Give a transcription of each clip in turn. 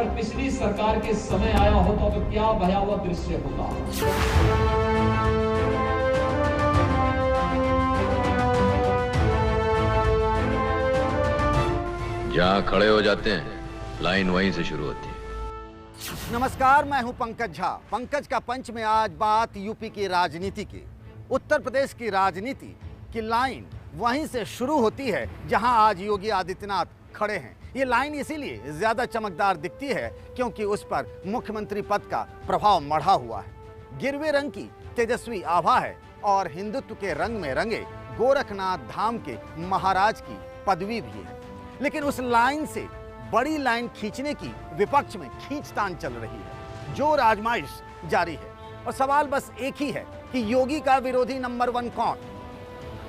अगर पिछली सरकार के समय आया होता तो क्या भयावह दृश्य होता। जहां खड़े हो जाते हैं लाइन वहीं से शुरू होती है। नमस्कार, मैं हूं पंकज झा। पंकज का पंच में आज बात यूपी की राजनीति की। उत्तर प्रदेश की राजनीति की लाइन वहीं से शुरू होती है जहां आज योगी आदित्यनाथ खड़े हैं। ये लाइन इसीलिए ज्यादा चमकदार दिखती है क्योंकि उस पर मुख्यमंत्री पद का प्रभाव मढ़ा हुआ है। गिरवे रंग की तेजस्वी आभा है और हिंदुत्व के रंग में रंगे गोरखनाथ धाम के महाराज की पदवी भी है। लेकिन उस लाइन से बड़ी लाइन खींचने की विपक्ष में खींचतान चल रही है, जोर आजमाइश जारी है। और सवाल बस एक ही है कि योगी का विरोधी नंबर 1 कौन?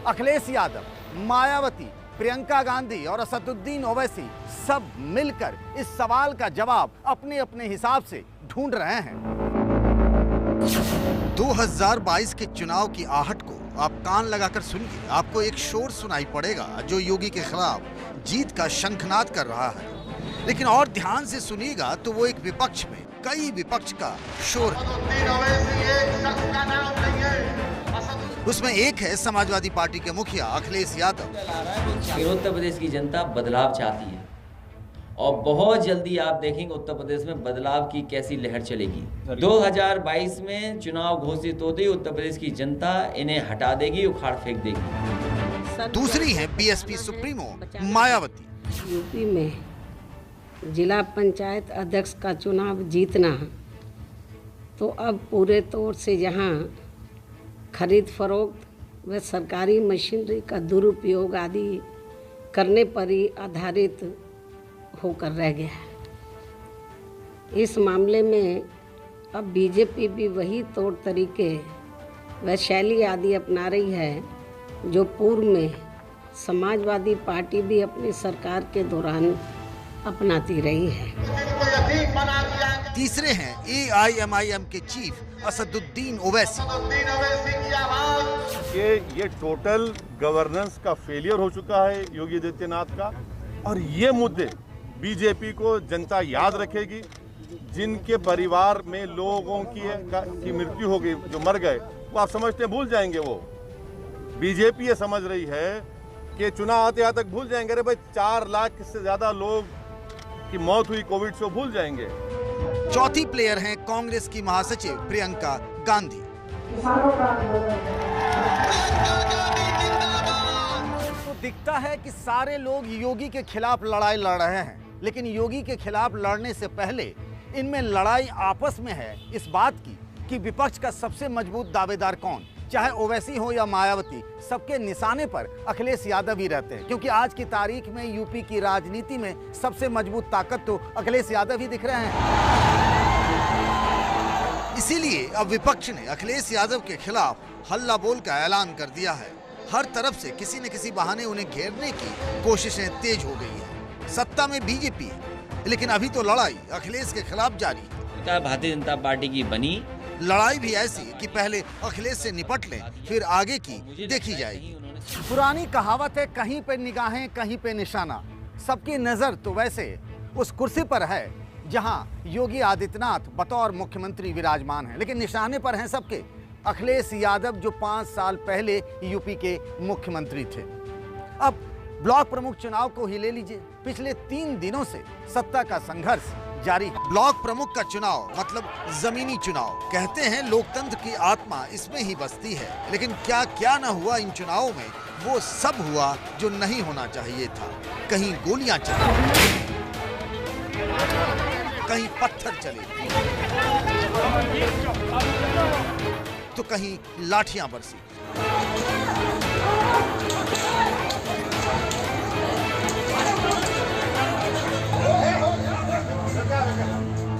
अखिलेश यादव, मायावती, प्रियंका गांधी और असदुद्दीन ओवैसी सब मिलकर इस सवाल का जवाब अपने अपने हिसाब से ढूंढ रहे हैं। 2022 के चुनाव की आहट को आप कान लगाकर सुनिए। आपको एक शोर सुनाई पड़ेगा जो योगी के खिलाफ जीत का शंखनाद कर रहा है। लेकिन और ध्यान से सुनिएगा तो वो एक विपक्ष में कई विपक्ष का शोर है। उसमें एक है समाजवादी पार्टी के मुखिया अखिलेश यादव। उत्तर प्रदेश की जनता बदलाव चाहती है और बहुत जल्दी आप देखेंगे उत्तर प्रदेश में बदलाव की कैसी लहर चलेगी। 2022 में चुनाव घोषित होते ही उत्तर प्रदेश की जनता इन्हें हटा देगी, उखाड़ फेंक देगी। दूसरी है बीएसपी सुप्रीमो मायावती। यूपी में जिला पंचायत अध्यक्ष का चुनाव जीतना तो अब पूरे तौर से यहाँ खरीद फरोख्त व सरकारी मशीनरी का दुरुपयोग आदि करने पर ही आधारित होकर रह गया है। इस मामले में अब बीजेपी भी वही तौर तरीके व शैली आदि अपना रही है जो पूर्व में समाजवादी पार्टी भी अपनी सरकार के दौरान अपनाती रही है। तीसरे हैं AIMIM के चीफ असदुद्दीन ओवैसी। ये टोटल गवर्नेंस का फेलियर हो चुका है योगी आदित्यनाथ का, और ये मुद्दे बीजेपी को जनता याद रखेगी। जिनके परिवार में लोगों की मृत्यु हो गई, जो मर गए, वो आप समझते भूल जाएंगे। वो बीजेपी ये समझ रही है कि चुनाव आते आते तक भूल जाएंगे। अरे भाई 4 लाख से ज्यादा लोग की मौत हुई कोविड से, भूल जाएंगे। चौथी प्लेयर हैं कांग्रेस की महासचिव प्रियंका गांधी। तो दिखता है कि सारे लोग योगी के खिलाफ लड़ाई लड़ रहे हैं, लेकिन योगी के खिलाफ लड़ने से पहले इनमें लड़ाई आपस में है इस बात की कि विपक्ष का सबसे मजबूत दावेदार कौन। चाहे ओवैसी हो या मायावती, सबके निशाने पर अखिलेश यादव ही रहते हैं, क्योंकि आज की तारीख में यूपी की राजनीति में सबसे मजबूत ताकत तो अखिलेश यादव ही दिख रहे हैं। इसीलिए अब विपक्ष ने अखिलेश यादव के खिलाफ हल्ला बोल का ऐलान कर दिया है। हर तरफ से किसी न किसी बहाने उन्हें घेरने की कोशिशें तेज हो गई है। सत्ता में बीजेपी है, लेकिन अभी तो लड़ाई अखिलेश के खिलाफ जारी है। भारतीय जनता पार्टी की बनी लड़ाई भी ऐसी कि पहले अखिलेश से निपट लें, फिर आगे की देखी जाएगी। पुरानी कहावत है, कहीं पे निगाहें कहीं पे निशाना। सबकी नजर तो वैसे उस कुर्सी पर है जहां योगी आदित्यनाथ बतौर मुख्यमंत्री विराजमान हैं, लेकिन निशाने पर हैं सबके अखिलेश यादव जो 5 साल पहले यूपी के मुख्यमंत्री थे। अब ब्लॉक प्रमुख चुनाव को ही ले लीजिए। पिछले 3 दिनों से सत्ता का संघर्ष जारी है। ब्लॉक प्रमुख का चुनाव मतलब जमीनी चुनाव। कहते हैं लोकतंत्र की आत्मा इसमें ही बसती है, लेकिन क्या क्या न हुआ इन चुनावों में, वो सब हुआ जो नहीं होना चाहिए था। कहीं गोलियां चली, कहीं पत्थर चले, तो कहीं लाठियां बरसी।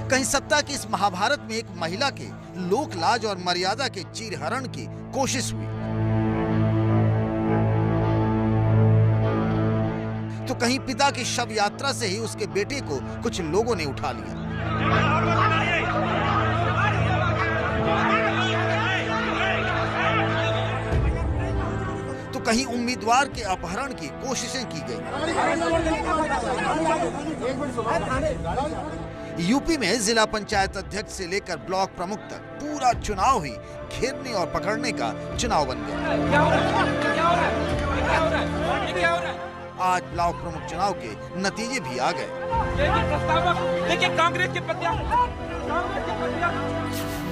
कहीं सत्ता की इस महाभारत में एक महिला के लोक लाज और मर्यादा के चीरहरण की कोशिश हुई, तो कहीं पिता की शव यात्रा से ही उसके बेटे को कुछ लोगों ने उठा लिया। तो कहीं उम्मीदवार के अपहरण की कोशिशें की गई। यूपी में जिला पंचायत अध्यक्ष से लेकर ब्लॉक प्रमुख तक पूरा चुनाव ही घेरने और पकड़ने का चुनाव बन गया। आज ब्लॉक प्रमुख चुनाव के नतीजे भी आ गए।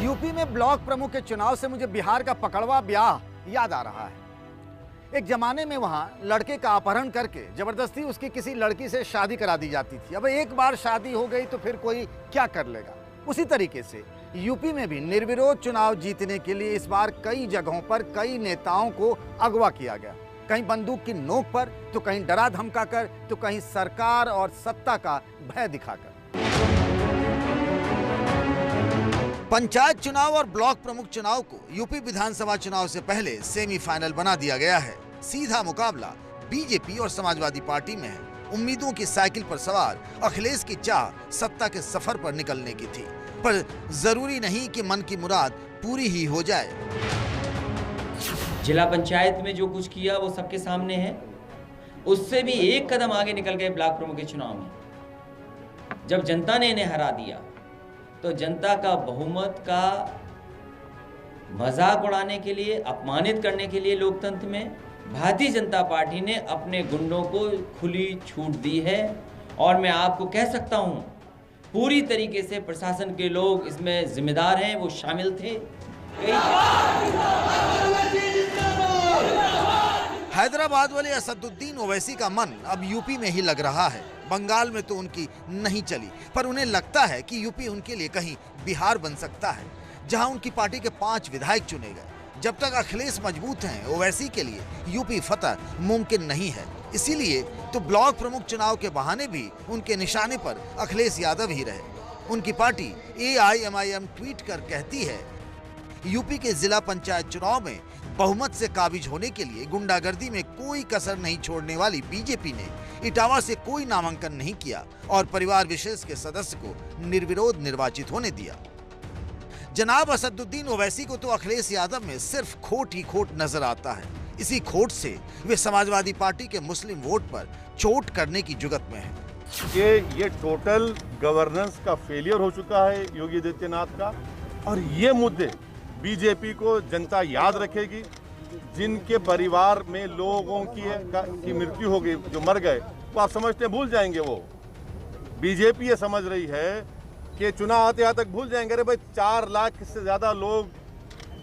यूपी में ब्लॉक प्रमुख के चुनाव से मुझे बिहार का पकड़वा ब्याह याद आ रहा है। एक जमाने में वहां लड़के का अपहरण करके जबरदस्ती उसकी किसी लड़की से शादी करा दी जाती थी। अब एक बार शादी हो गई तो फिर कोई क्या कर लेगा। उसी तरीके से यूपी में भी निर्विरोध चुनाव जीतने के लिए इस बार कई जगहों पर कई नेताओं को अगवा किया गया, कहीं बंदूक की नोक पर तो कहीं डरा धमका कर तो कहीं सरकार और सत्ता का भय दिखाकर। पंचायत चुनाव और ब्लॉक प्रमुख चुनाव को यूपी विधानसभा चुनाव से पहले सेमीफाइनल बना दिया गया है। सीधा मुकाबला बीजेपी और समाजवादी पार्टी में है। उम्मीदों की साइकिल पर सवार अखिलेश की चाह सत्ता के सफर पर निकलने की थी, पर जरूरी नहीं कि मन की मुराद पूरी ही हो जाए। जिला पंचायत में जो कुछ किया वो सबके सामने है। उससे भी एक कदम आगे निकल गए ब्लॉक प्रमुख के चुनाव में। जब जनता ने इन्हें हरा दिया तो जनता का बहुमत का मजाक उड़ाने के लिए, अपमानित करने के लिए लोकतंत्र में भारतीय जनता पार्टी ने अपने गुंडों को खुली छूट दी है। और मैं आपको कह सकता हूं पूरी तरीके से प्रशासन के लोग इसमें जिम्मेदार हैं, वो शामिल थे। हैदराबाद वाले असदुद्दीन ओवैसी का मन अब यूपी में ही लग रहा है। बंगाल में तो उनकी नहीं चली, पर उन्हें लगता है कि यूपी उनके लिए कहीं बिहार बन सकता है, जहां उनकी पार्टी के 5 विधायक चुने गए। जब तक अखिलेश मजबूत हैं, ओवैसी के लिए यूपी फतह मुमकिन नहीं है। इसीलिए तो ब्लॉक प्रमुख चुनाव के बहाने भी उनके निशाने पर अखिलेश यादव ही रहे। उनकी पार्टी AIMIM ट्वीट कर कहती है, यूपी के जिला पंचायत चुनाव में बहुमत से काबिज होने के लिए गुंडागर्दी में कोई कसर नहीं छोड़ने वाली बीजेपी ने इटावा से कोई नामांकन नहीं किया और परिवार विशेष के सदस्य को निर्विरोध निर्वाचित होने दिया। जनाब असदुद्दीन ओवैसी को तो अखिलेश यादव में सिर्फ खोट ही खोट नजर आता है। इसी खोट से वे समाजवादी पार्टी के मुस्लिम वोट पर चोट करने की जुगत में है। ये टोटल गवर्नेंस का फेलियर हो चुका है योगी आदित्यनाथ का, और ये मुद्दे बीजेपी को जनता याद रखेगी। जिनके परिवार में लोगों की मृत्यु हो गई, जो मर गए, वो आप समझते भूल जाएंगे। वो बीजेपी ये समझ रही है कि चुनाव आते आते तक भूल जाएंगे। अरे भाई 4 लाख से ज्यादा लोग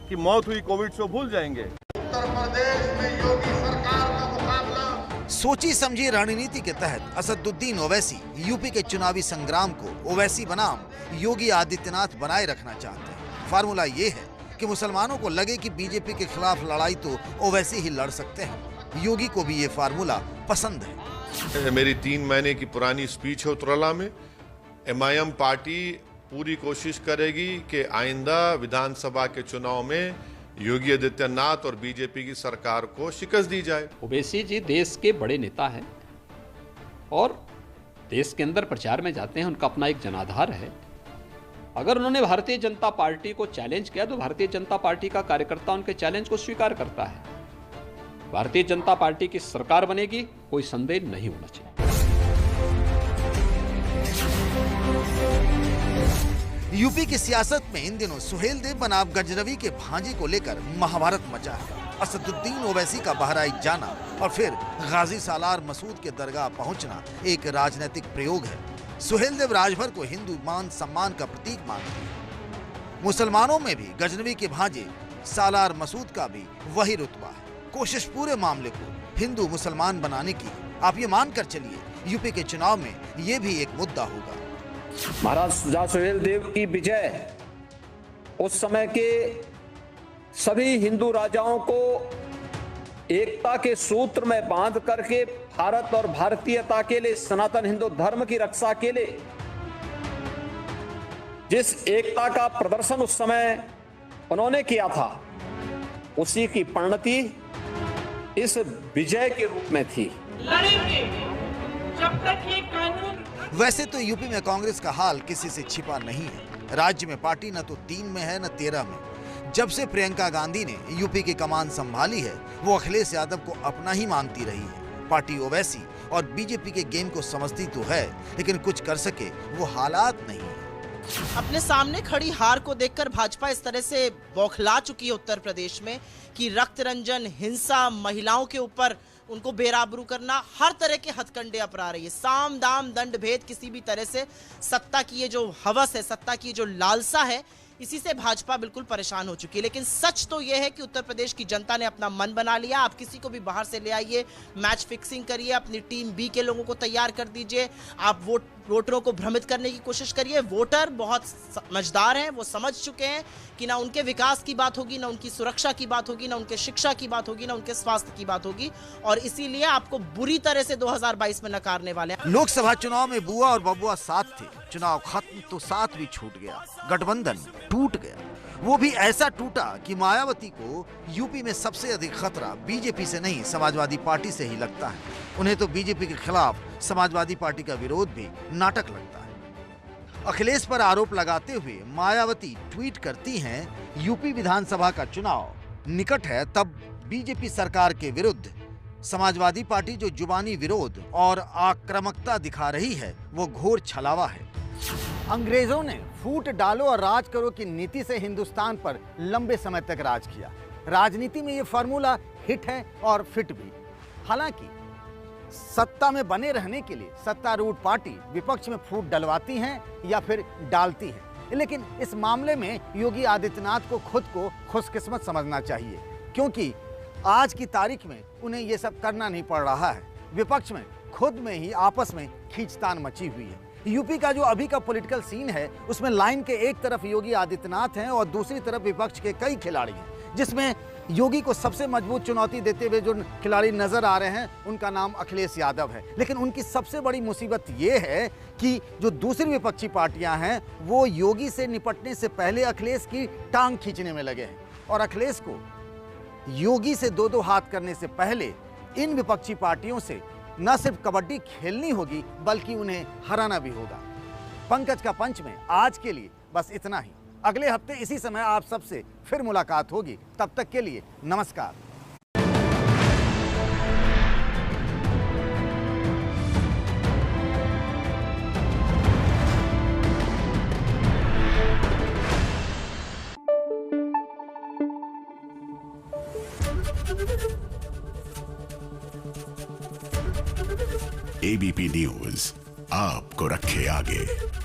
की मौत हुई कोविड से, भूल जाएंगे। उत्तर प्रदेश में योगी सरकार का मुकाबला सोची समझी रणनीति के तहत असदुद्दीन ओवैसी यूपी के चुनावी संग्राम को ओवैसी बनाम योगी आदित्यनाथ बनाए रखना चाहते हैं। फार्मूला ये है कि मुसलमानों को लगे कि बीजेपी के खिलाफ लड़ाई तो ओवैसी ही लड़ सकते हैं। योगी को भी ये फार्मूला पसंद है। मेरी 3 महीने की पुरानी स्पीच है उतरला में। MIM पार्टी पूरी कोशिश करेगी कि आइंदा विधानसभा के चुनाव में योगी आदित्यनाथ और बीजेपी की सरकार को शिकस्त दी जाए। ओवैसी जी देश के बड़े नेता हैं और देश के अंदर प्रचार में जाते हैं, उनका अपना एक जनाधार है। अगर उन्होंने भारतीय जनता पार्टी को चैलेंज किया तो भारतीय जनता पार्टी का कार्यकर्ता उनके चैलेंज को स्वीकार करता है। भारतीय जनता पार्टी की सरकार बनेगी, कोई संदेह नहीं होना चाहिए। यूपी की सियासत में इन दिनों सुहेलदेव बनाम गजनवी के भांजे को लेकर महाभारत मचा है। असदुद्दीन ओवैसी का बहराइच जाना और फिर गाजी सालार मसूद के दरगाह पहुंचना एक राजनीतिक प्रयोग है। सुहेलदेव राजभर को हिंदू मान सम्मान का प्रतीक मानते हैं। मुसलमानों में भी गजनवी के भांजे सालार मसूद का भी वही रुतबा है। कोशिश पूरे मामले को हिंदू मुसलमान बनाने की। आप ये मानकर चलिए, यूपी के चुनाव में ये भी एक मुद्दा होगा। महाराज सुजा सुहेलदेव की विजय उस समय के सभी हिंदू राजाओं को एकता के सूत्र में बांध करके भारत और भारतीयता के लिए, सनातन हिंदू धर्म की रक्षा के लिए जिस एकता का प्रदर्शन उस समय उन्होंने किया था, उसी की परिणति इस विजय के रूप में थी। जब तक ये कानून। वैसे तो यूपी में कांग्रेस का हाल किसी से छिपा नहीं है। राज्य में पार्टी न तो 3 में है न 13 में। जब से प्रियंका गांधी ने यूपी की कमान संभाली है, वो अखिलेश यादव को अपना ही मानती रही है। पार्टी ओवैसी और बीजेपी के गेम को समझती तो है, लेकिन कुछ कर सके वो हालात नहीं। अपने सामने खड़ी हार को देखकर भाजपा इस तरह से बौखला चुकी है उत्तर प्रदेश में कि रक्त रंजन, हिंसा, महिलाओं के ऊपर उनको बेराबरू करना, हर तरह के हथकंडे अपना रही है। साम दाम दंड भेद, किसी भी तरह से सत्ता की ये जो हवस है, सत्ता की जो लालसा है, इसी से भाजपा बिल्कुल परेशान हो चुकी है। लेकिन सच तो यह है कि उत्तर प्रदेश की जनता ने अपना मन बना लिया। आप किसी को भी बाहर से ले आइए, मैच फिक्सिंग करिए, अपनी टीम बी के लोगों को तैयार कर दीजिए, आप वोटरों को भ्रमित करने की कोशिश करिए। वोटर बहुत समझदार हैं, वो समझ चुके हैं कि ना उनके विकास की बात होगी, ना उनकी सुरक्षा की बात होगी, ना उनके शिक्षा की बात होगी, ना उनके स्वास्थ्य की बात होगी, और इसीलिए आपको बुरी तरह से 2022 में नकारने वाले हैं। लोकसभा चुनाव में बुआ और बबुआ साथ थे, चुनाव खत्म तो साथ भी छूट गया, गठबंधन टूट गया। वो भी ऐसा टूटा कि मायावती को यूपी में सबसे अधिक खतरा बीजेपी से नहीं, समाजवादी पार्टी से ही लगता है। उन्हें तो बीजेपी के खिलाफ समाजवादी पार्टी का विरोध भी नाटक लगता है। अखिलेश पर आरोप लगाते हुए मायावती ट्वीट करती हैं, यूपी विधानसभा का चुनाव निकट है, तब बीजेपी सरकार के विरुद्ध समाजवादी पार्टी जो जुबानी विरोध और आक्रामकता दिखा रही है, वो घोर छलावा है। अंग्रेजों ने फूट डालो और राज करो की नीति से हिंदुस्तान पर लंबे समय तक राज किया। राजनीति में ये फार्मूला हिट है और फिट भी। हालांकि सत्ता में बने रहने के लिए सत्तारूढ़ पार्टी विपक्ष में फूट डलवाती हैं या फिर डालती है, लेकिन इस मामले में योगी आदित्यनाथ को खुद को खुशकिस्मत समझना चाहिए, क्योंकि आज की तारीख में उन्हें ये सब करना नहीं पड़ रहा है। विपक्ष में खुद में ही आपस में खींचतान मची हुई है। यूपी का जो अभी का पॉलिटिकल सीन है, उसमें लाइन के एक तरफ योगी आदित्यनाथ हैं और दूसरी तरफ विपक्ष के कई खिलाड़ी हैं, जिसमें योगी को सबसे मजबूत चुनौती देते हुए जो खिलाड़ी नजर आ रहे हैं, उनका नाम अखिलेश यादव है। लेकिन उनकी सबसे बड़ी मुसीबत ये है कि जो दूसरी विपक्षी पार्टियां हैं, वो योगी से निपटने से पहले अखिलेश की टांग खींचने में लगे हैं, और अखिलेश को योगी से दो दो हाथ करने से पहले इन विपक्षी पार्टियों से न सिर्फ कबड्डी खेलनी होगी, बल्कि उन्हें हराना भी होगा। पंकज का पंच में आज के लिए बस इतना ही। अगले हफ्ते इसी समय आप सबसे फिर मुलाकात होगी। तब तक के लिए नमस्कार। एबीपी न्यूज आपको रखे आगे।